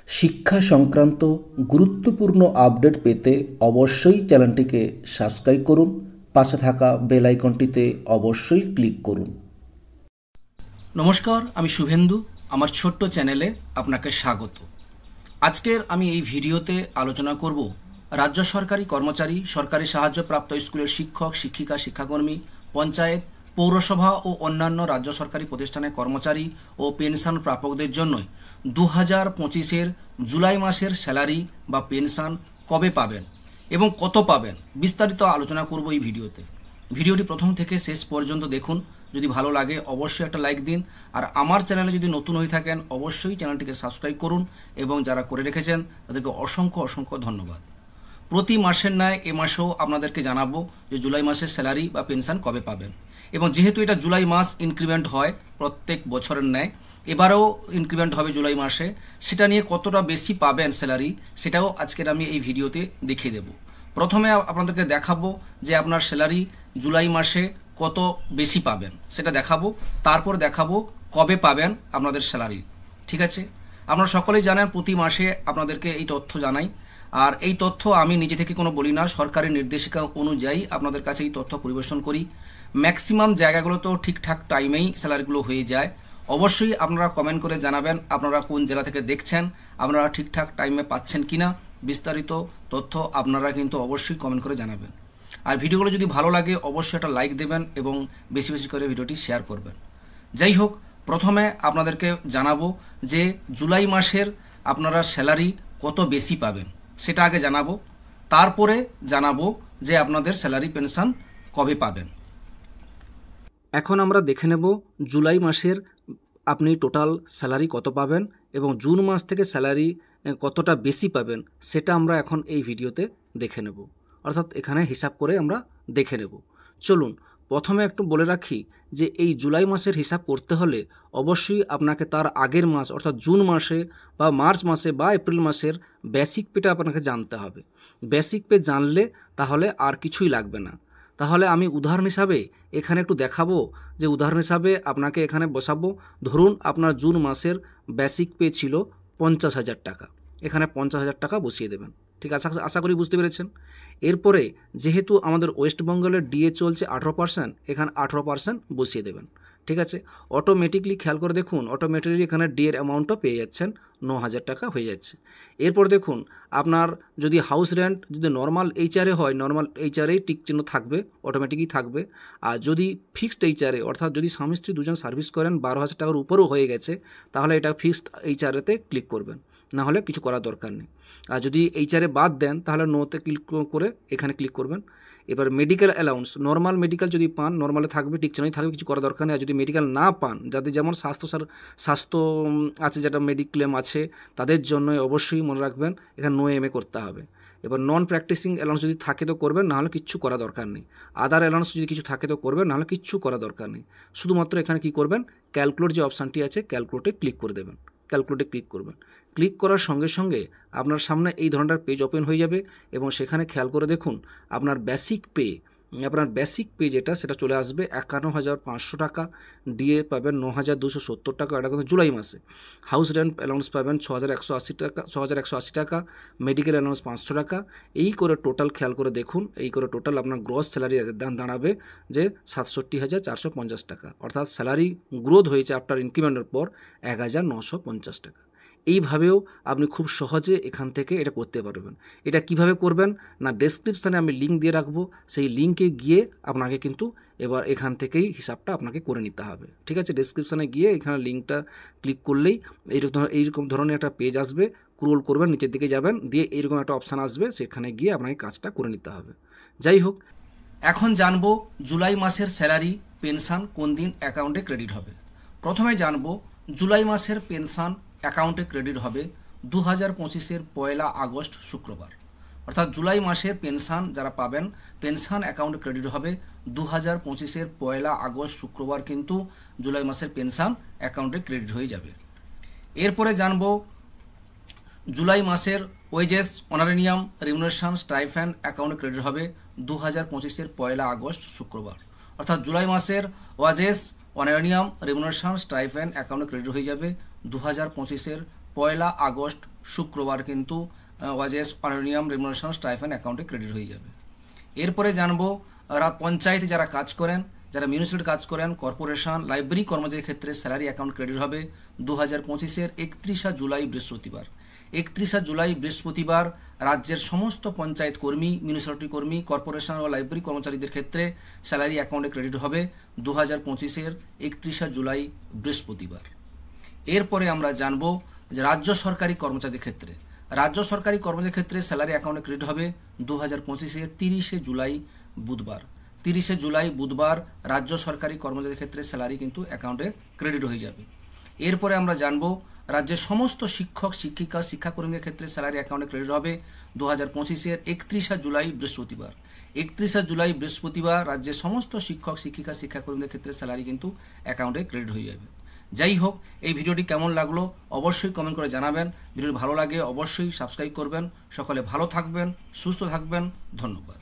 শিক্ষা সংক্রান্ত গুরুত্বপূর্ণ আপডেট পেতে অবশ্যই চ্যানেলটিকে সাবস্ক্রাইব করুন। পাশে থাকা বেল আইকনটিতে অবশ্যই ক্লিক করুন। নমস্কার, আমি শুভেন্দু। আমার ছোট্ট চ্যানেলে আপনাকে স্বাগত। আজকের আমি এই ভিডিওতে আলোচনা করব রাজ্য সরকারি কর্মচারী, সরকারি সাহায্যপ্রাপ্ত স্কুলের শিক্ষক, শিক্ষিকা, শিক্ষাকর্মী, পঞ্চায়েত, পৌরসভা ও অন্যান্য রাজ্য সরকারি প্রতিষ্ঠানের কর্মচারী ও পেনশন প্রাপকদের জন্য 2025-এর জুলাই মাসের স্যালারি বা পেনশন কবে পাবেন এবং কত পাবেন বিস্তারিত আলোচনা করব এই ভিডিওতে। ভিডিওটি প্রথম থেকে শেষ পর্যন্ত দেখুন। যদি ভালো লাগে অবশ্যই একটা লাইক দিন, আর আমার চ্যানেলে যদি নতুন হয়ে থাকেন অবশ্যই চ্যানেলটিকে সাবস্ক্রাইব করুন এবং যারা করে রেখেছেন তাদেরকে অসংখ্য অসংখ্য ধন্যবাদ। প্রতি মাসের ন্যায় এ মাসেও আপনাদেরকে জানাবো যে জুলাই মাসের স্যালারি বা পেনশন কবে পাবেন। এবং যেহেতু এটা জুলাই মাস ইনক্রিমেন্ট হয় প্রত্যেক বছরের ন্যায়, এবারেও ইনক্রিমেন্ট হবে জুলাই মাসে, সেটা নিয়ে কতটা বেশি পাবেন স্যালারি সেটাও আজকের আমি এই ভিডিওতে দেখিয়ে দেব। প্রথমে আপনাদেরকে দেখাবো যে আপনার স্যালারি জুলাই মাসে কত বেশি পাবেন সেটা দেখাবো, তারপর দেখাবো কবে পাবেন আপনাদের স্যালারি। ঠিক আছে, আপনারা সকলেই জানেন প্রতি মাসে আপনাদেরকে এই তথ্য জানাই, আর এই তথ্য আমি নিজে থেকে কোনো বলি না, সরকারি নির্দেশিকা অনুযায়ী আপনাদের কাছে এই তথ্য পরিবেশন করি। ম্যাক্সিমাম জায়গাগুলোতেও ঠিকঠাক টাইমেই স্যালারিগুলো হয়ে যায়। অবশ্যই আপনারা কমেন্ট করে জানাবেন আপনারা কোন জেলা থেকে দেখছেন, আপনারা ঠিকঠাক টাইমে পাচ্ছেন কিনা। বিস্তারিত তথ্য আপনারা কিন্তু অবশ্যই কমেন্ট করে জানাবেন। আর ভিডিওগুলো যদি ভালো লাগে অবশ্যই একটা লাইক দেবেন এবং বেশি বেশি করে ভিডিওটি শেয়ার করবেন। যাই হোক, প্রথমে আপনাদেরকে জানাবো যে জুলাই মাসের আপনারা স্যালারি কত বেশি পাবেন সেটা আগে জানাবো, তারপরে জানাবো যে আপনাদের স্যালারি পেনশন কবে পাবেন। এখন আমরা দেখে নেব জুলাই মাসের আপনি টোটাল স্যালারি কত পাবেন এবং জুন মাস থেকে স্যালারি কতটা বেশি পাবেন সেটা আমরা এখন এই ভিডিওতে দেখে নেব, অর্থাৎ এখানে হিসাব করে আমরা দেখে নেব। চলুন প্রথমে একটু বলে রাখি যে এই জুলাই মাসের হিসাব করতে হলে অবশ্যই আপনাকে তার আগের মাস অর্থাৎ জুন মাসে বা মার্চ মাসে বা এপ্রিল মাসের বেসিক পেটা আপনাকে জানতে হবে। বেসিক পে জানলে তাহলে আর কিছুই লাগবে না। তাহলে আমি উদাহরণ হিসাবে এখানে একটু দেখাবো যে উদাহরণ হিসাবে আপনাকে এখানে বসাবো। ধরুন আপনার জুন মাসের বেসিক পে ছিল 50,000 টাকা, এখানে 50,000 টাকা বসিয়ে দেবেন। ঠিক আছে, আশা করি বুঝতে পেরেছেন। এরপরে যেহেতু আমাদের ওয়েস্ট বেঙ্গলের ডিএ চলছে 18%, এখানে 18% বসিয়ে দেবেন। ঠিক আছে, অটোমেটিকলি খেয়াল করে দেখুন অটোমেটিকলি এখানে ডিএর অ্যামাউন্টও পেয়ে যাচ্ছেন, 9,000 টাকা হয়ে যাচ্ছে। এরপর দেখুন আপনার যদি হাউস রেন্ট যদি নর্মাল এইচআরে হয়, নর্মাল এইচআরেই টিক চিহ্ন থাকবে, অটোমেটিকই থাকবে। আর যদি ফিক্সড এইচআরে অর্থাৎ যদি স্বামী স্ত্রী দুজন সার্ভিস করেন 12,000 টাকার উপরেও হয়ে গেছে তাহলে এটা ফিক্সড এইচআরেতে ক্লিক করবেন, না হলে কিছু করার দরকার নেই। আর যদি এইচআরে বাদ দেন তাহলে নোতে ক্লিক করে এখানে ক্লিক করবেন। এবার মেডিকেল অ্যালাউন্স, নর্মাল মেডিকেল যদি পান নর্মালে থাকবে, টিক চিহ্নই থাকবে, কিছু করার দরকার নেই। আর যদি মেডিকেল না পান, যাদের যেমন স্বাস্থ্য আছে, যেটা মেডিক্লেম আছে, তাদের জন্য অবশ্যই মনে রাখবেন এখানে নো এমএ করতে হবে। এবার নন প্র্যাকটিসিং অ্যালাউন্স যদি থাকে তো করবেন, নাহলে কিচ্ছু করা দরকার নেই। আদার অ্যালাউন্স যদি কিছু থাকে তো করবেন, নাহলে কিচ্ছু করা দরকার নেই। শুধুমাত্র এখানে কি করবেন, ক্যালকুলেট যে অপশানটি আছে ক্যালকুলেটে ক্লিক করে দেবেন। ক্যালকুলেটে ক্লিক করবেন। ক্লিক করার সঙ্গে সঙ্গে আপনার সামনে এই ধরনের পেজ ওপেন হয়ে যাবে এবং সেখানে খেয়াল করে দেখুন আপনার বেসিক পে যেটা সেটা চলে আসবে 51,500 টাকা। ডিএ পাবেন 9,270 টাকা, এটা কিন্তু জুলাই মাসে। হাউস রেন্ট অ্যালাউন্স পাবেন 6,180 টাকা, মেডিকেল অ্যালাউন্স 500 টাকা। এই করে টোটাল খেয়াল করে দেখুন, এই করে টোটাল আপনার গ্রস স্যালারি দাঁড়াবে যে 67,450 টাকা, অর্থাৎ স্যালারি গ্রোথ হয়েছে আফটার ইনক্রিমেন্টের পর 1,950 টাকা। এইভাবেও আপনি খুব সহজে এখান থেকে এটা করতে পারবেন। এটা কিভাবে করবেন না, ডেসক্রিপশানে আমি লিঙ্ক দিয়ে রাখবো, সেই লিঙ্কে গিয়ে আপনাকে কিন্তু এবার এখান থেকেই হিসাবটা আপনাকে করে নিতে হবে। ঠিক আছে, ডেসক্রিপশানে গিয়ে এখানে লিঙ্কটা ক্লিক করলেই এইরকম ধরনের একটা পেজ আসবে, স্ক্রল করবেন নিচের দিকে যাবেন, দিয়ে এইরকম একটা অপশান আসবে, সেখানে গিয়ে আপনাকে কাজটা করে নিতে হবে। যাই হোক, এখন জানবো জুলাই মাসের স্যালারি পেনশন কোন দিন অ্যাকাউন্টে ক্রেডিট হবে। প্রথমে জানবো জুলাই মাসের পেনশন অ্যাকাউন্টে ক্রেডিট হবে 2025-এর 1 আগস্ট শুক্রবার। অর্থাৎ জুলাই মাসের পেনশন যারা পাবেন পেনশন অ্যাকাউন্টে ক্রেডিট হবে 2025-এর 1 আগস্ট শুক্রবার, কিন্তু জুলাই মাসের পেনশন অ্যাকাউন্টে ক্রেডিট হয়ে যাবে। এরপরে জানবো জুলাই মাসের ওয়েজেস, অনারেনিয়াম, রিমুনারেশন, স্টাইফেন্ড অ্যাকাউন্টে ক্রেডিট হবে 2025-এর 1 আগস্ট শুক্রবার। অর্থাৎ জুলাই মাসের ওয়াজেস, অনারেনিয়াম, রিমুনারেশন, স্টাইফেন্ড অ্যাকাউন্টে ক্রেডিট হয়ে যাবে 2025-এর 1 আগস্ট শুক্রবার কিন্তু ওয়াজেস পারনিয়াম রেমুনারেশন স্টাইফেন অ্যাকাউন্টে ক্রেডিট হয়ে যাবে। এরপরে জানবো পঞ্চায়েতে যারা কাজ করেন, যারা মিউনিসিপ্যালিটি কাজ করেন, কর্পোরেশন, লাইব্রেরি কর্মচারীর ক্ষেত্রে স্যালারি অ্যাকাউন্ট ক্রেডিট হবে 2025-এর 31 জুলাই বৃহস্পতিবার। 31 জুলাই বৃহস্পতিবার রাজ্যের সমস্ত পঞ্চায়েত কর্মী, মিউনিসিপ্যালিটি কর্মী, কর্পোরেশন ও লাইব্রেরি কর্মচারীদের ক্ষেত্রে স্যালারি অ্যাকাউন্টে ক্রেডিট হবে 2025-এর 31 জুলাই বৃহস্পতিবার। এরপরে আমরা জানবো যে রাজ্য সরকারি কর্মচারীদের ক্ষেত্রে, রাজ্য সরকারি কর্মচারীর ক্ষেত্রে স্যালারি অ্যাকাউন্টে ক্রেডিট হবে 2025-এর 30 জুলাই বুধবার। 30 জুলাই বুধবার রাজ্য সরকারি কর্মচারীদের ক্ষেত্রে স্যালারি কিন্তু অ্যাকাউন্টে ক্রেডিট হয়ে যাবে। এরপরে আমরা জানবো রাজ্যের সমস্ত শিক্ষক, শিক্ষিকা, শিক্ষাকর্মীদের ক্ষেত্রে স্যালারি অ্যাকাউন্টে ক্রেডিট হবে 2025-এর 31 জুলাই বৃহস্পতিবার। 31 জুলাই বৃহস্পতিবার রাজ্যের সমস্ত শিক্ষক, শিক্ষিকা, শিক্ষাকর্মীদের ক্ষেত্রে স্যালারি কিন্তু অ্যাকাউন্টে ক্রেডিট হয়ে যাবে। যাই হোক, এই ভিডিওটি কেমন লাগলো অবশ্যই কমেন্ট করে জানাবেন। ভিডিওটি ভালো লাগে অবশ্যই সাবস্ক্রাইব করবেন। সকলে ভালো থাকবেন, সুস্থ থাকবেন। ধন্যবাদ।